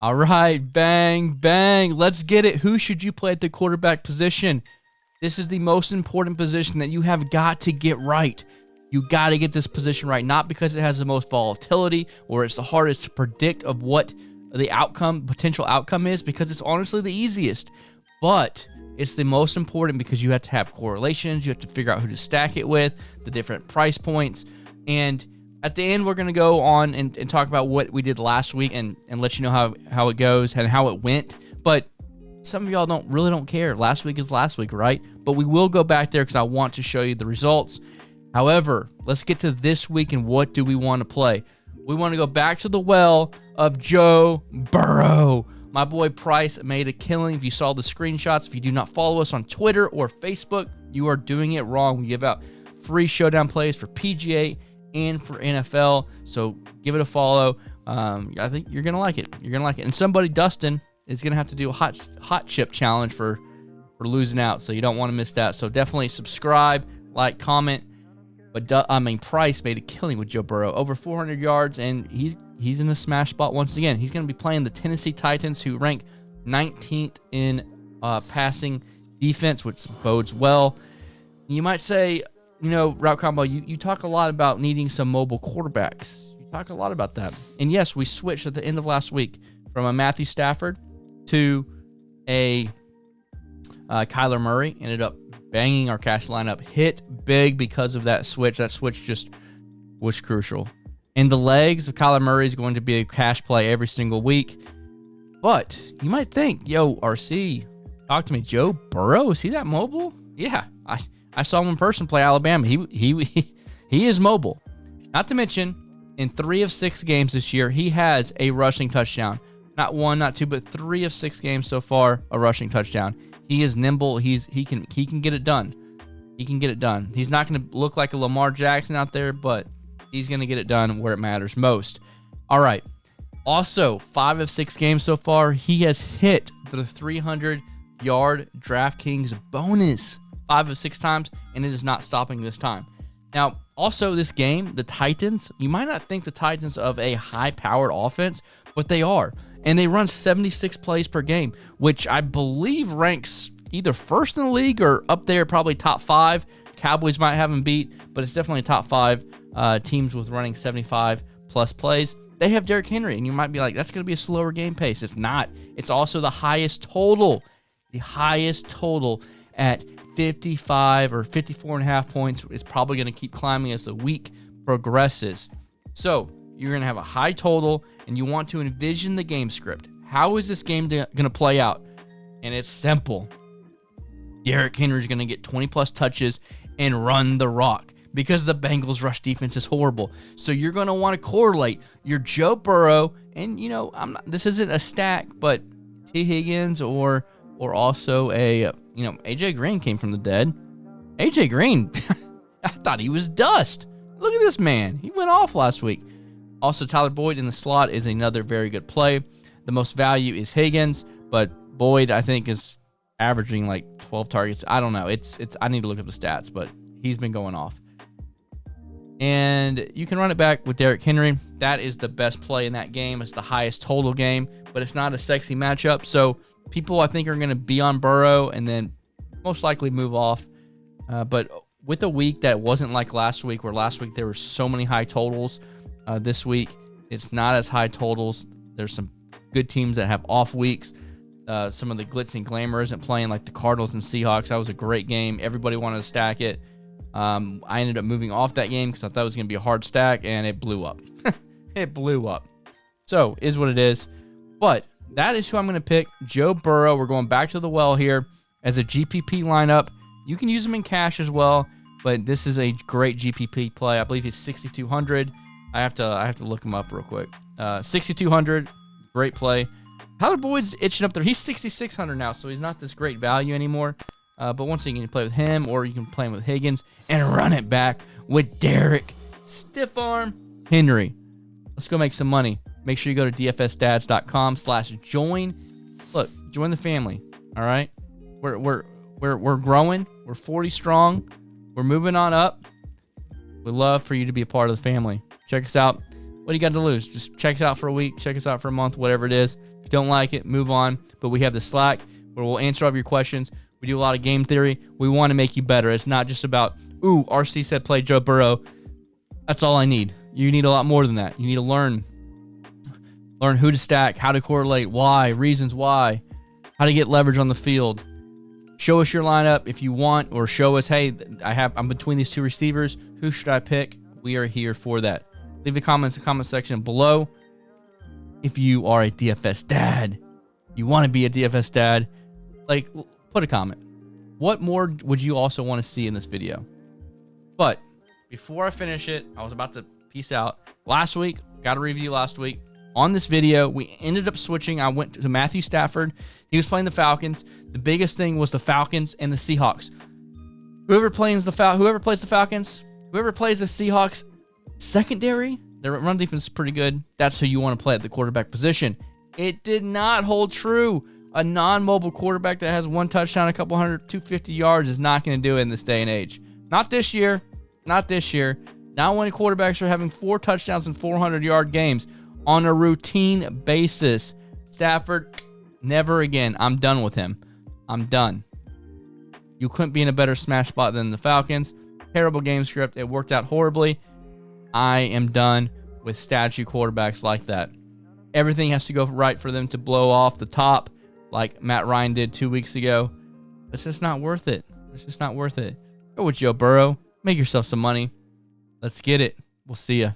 All right, bang, bang. Let's get it. Who should you play at the quarterback position? This is the most important position that you have got to get right. You got to get this position right, not because it has the most volatility or it's the hardest to predict of what the potential outcome is, because it's honestly the easiest. But it's the most important because you have to have correlations. You have to figure out who to stack it with, the different price points. And at the end, we're going to go on and talk about what we did last week and let you know how it goes and how it went. But some of y'all don't care. Last week is last week, right? But we will go back there because I want to show you the results. However, let's get to this week and what do we want to play? We want to go back to the well of Joe Burrow. My boy Price made a killing. If you saw the screenshots, if you do not follow us on Twitter or Facebook, you are doing it wrong. We give out free showdown plays for PGA and for NFL, so give it a follow. I think you're going to like it. You're going to like it. And somebody, Dustin, is going to have to do a hot chip challenge for losing out, so you don't want to miss that. So definitely subscribe, like, comment. But Price made a killing with Joe Burrow, over 400 yards, and he's in the smash spot once again. He's going to be playing the Tennessee Titans, who rank 19th in passing defense, which bodes well. You might say, Route Combo, you talk a lot about needing some mobile quarterbacks. You talk a lot about that. And yes, we switched at the end of last week from a Matthew Stafford to a Kyler Murray. Ended up banging our cash lineup. Hit big because of that switch. That switch just was crucial. And the legs of Kyler Murray is going to be a cash play every single week. But you might think, RC, talk to me. Joe Burrow, is he that mobile? Yeah, I saw him in person play Alabama. He is mobile. Not to mention, in 3 of 6 games this year, he has a rushing touchdown. Not 1, not 2, but 3 of 6 games so far, a rushing touchdown. He is nimble. He can get it done. He can get it done. He's not going to look like a Lamar Jackson out there, but he's going to get it done where it matters most. All right. Also, 5 of 6 games so far, he has hit the 300-yard DraftKings bonus 5 of 6 times, and it is not stopping this time. Now, also this game, the Titans, you might not think the Titans of a high-powered offense, but they are. And they run 76 plays per game, which I believe ranks either first in the league or up there, probably top 5. Cowboys might have them beat, but it's definitely top 5 teams with running 75-plus plays. They have Derrick Henry, and you might be like, that's going to be a slower game pace. It's not. It's also the highest total. The highest total at 55 or 54.5 points is probably going to keep climbing as the week progresses. So you're going to have a high total, and you want to envision the game script. How is this game going to play out? And it's simple. Derrick Henry is going to get 20-plus touches and run the rock because the Bengals' rush defense is horrible. So you're going to want to correlate your Joe Burrow, and, this isn't a stack, but T. Higgins or also A.J. Green came from the dead. A.J. Green, I thought he was dust. Look at this man. He went off last week. Also, Tyler Boyd in the slot is another very good play. The most value is Higgins, but Boyd, I think, is averaging like 12 targets. I don't know. It's. I need to look up the stats, but he's been going off. And you can run it back with Derrick Henry. That is the best play in that game. It's the highest total game, but it's not a sexy matchup. So people, I think, are going to be on Burrow and then most likely move off. But with a week that wasn't like last week, where last week there were so many high totals, this week it's not as high totals. There's some good teams that have off weeks. Some of the glitz and glamour isn't playing, like the Cardinals and Seahawks. That was a great game. Everybody wanted to stack it. I ended up moving off that game because I thought it was going to be a hard stack, and it blew up. It blew up. So, is what it is. But that is who I'm going to pick. Joe Burrow. We're going back to the well here as a GPP lineup. You can use him in cash as well, but this is a great GPP play. I believe he's 6,200. I have to look him up real quick. 6,200, great play. Tyler Boyd's itching up there. He's 6,600 now, so he's not this great value anymore. But once again, you can play with him, or you can play him with Higgins and run it back with Derrick Stiff Arm Henry. Let's go make some money. Make sure you go to dfsdads.com/join. Look, join the family. All right, we're growing. We're 40 strong. We're moving on up. We'd love for you to be a part of the family. Check us out. What do you got to lose? Just check us out for a week. Check us out for a month. Whatever it is. Don't like it, move on. But we have the Slack where we'll answer all of your questions. We do a lot of game theory. We want to make you better. It's not just about, ooh, RC said play Joe Burrow. That's all I need. You need a lot more than that. You need to learn who to stack, how to correlate, why, reasons why, how to get leverage on the field. Show us your lineup if you want, or show us, hey, I'm between these two receivers. Who should I pick? We are here for that. Leave a comment in the comment section below. If you are a DFS dad, you want to be a DFS dad, like, put a comment. What more would you also want to see in this video? But before I finish it, I was about to peace out. Last week, got a review last week. On this video, we ended up switching. I went to Matthew Stafford. He was playing the Falcons. The biggest thing was the Falcons and the Seahawks. Whoever plays the Falcons, whoever plays the Seahawks secondary, their run defense is pretty good. That's who you want to play at the quarterback position. It did not hold true. A non-mobile quarterback that has one touchdown, a couple 250 yards is not going to do it in this day and age. Not this year. Not this year. Not when quarterbacks are having 4 touchdowns and 400-yard games on a routine basis. Stafford, never again. I'm done with him. I'm done. You couldn't be in a better smash spot than the Falcons. Terrible game script. It worked out horribly. I am done with statue quarterbacks like that. Everything has to go right for them to blow off the top like Matt Ryan did 2 weeks ago. It's just not worth it. It's just not worth it. Go with Joe Burrow. Make yourself some money. Let's get it. We'll see ya.